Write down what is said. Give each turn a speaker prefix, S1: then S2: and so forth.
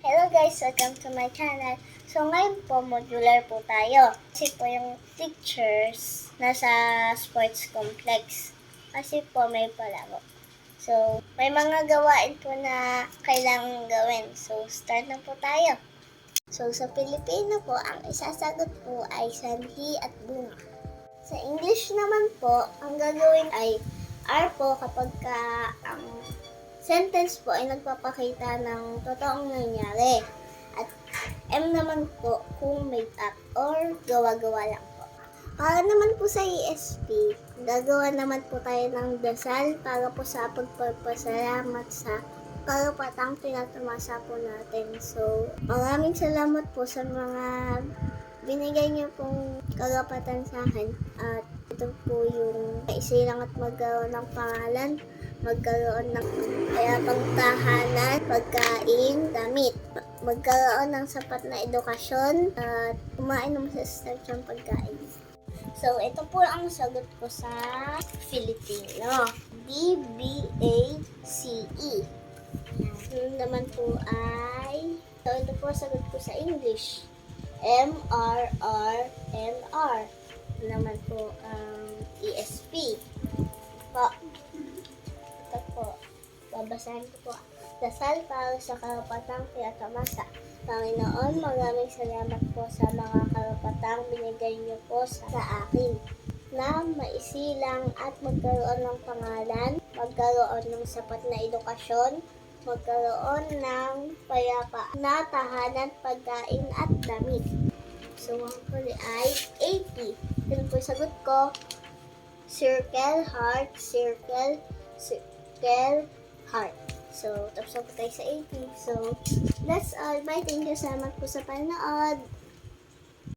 S1: Hello guys! Welcome to my channel. So ngayon po, modular po tayo. Kasi po yung teachers nasa sports complex. Kasi po may palaro. So, may mga gawain po na kailangan gawin. So, start na po tayo. So, sa Pilipino po, ang isasagot po ay sanhi at bunga. Sa English naman po, ang gagawin ay R po kapag ang sentence po ay nagpapakita ng totoong nangyari. At M naman po kung made up or gawa-gawa lang po. Para naman po sa ESP, gagawa naman po tayo ng dasal para po sa pagpapasalamat sa karapatang tinatamasa po natin. So, maraming salamat po sa mga binigay niyo pong karapatan sa akin. At ito po yung isilang at magkaroon ng pangalan, magkaroon ng payapang tahanan, pagkain, damit, magkaroon ng sapat na edukasyon, at kumain ng masustansyang pagkain. So, ito po ang sagot ko sa Filipino. D-B-A-C-E. Yun naman po ay, so ito po ang sagot ko sa English. M-R-R-M-R. Naman po ang ESP. Po. Ito po. Babasahin ko po. Dasal para sa karapatang tinatamasa. Panginoon, maraming salamat po sa mga karapatang binigay niyo po sa akin na maisilang at magkaroon ng pangalan, magkaroon ng sapat na edukasyon, magkaroon ng payapa na tahanan, pagkain at damit. So, ang huli ay 80. Yun po sagot ko. Circle, heart, circle, circle, heart. So, tapos na po tayo sa 80. So, that's all. Bye. Thank you so much po sa panood.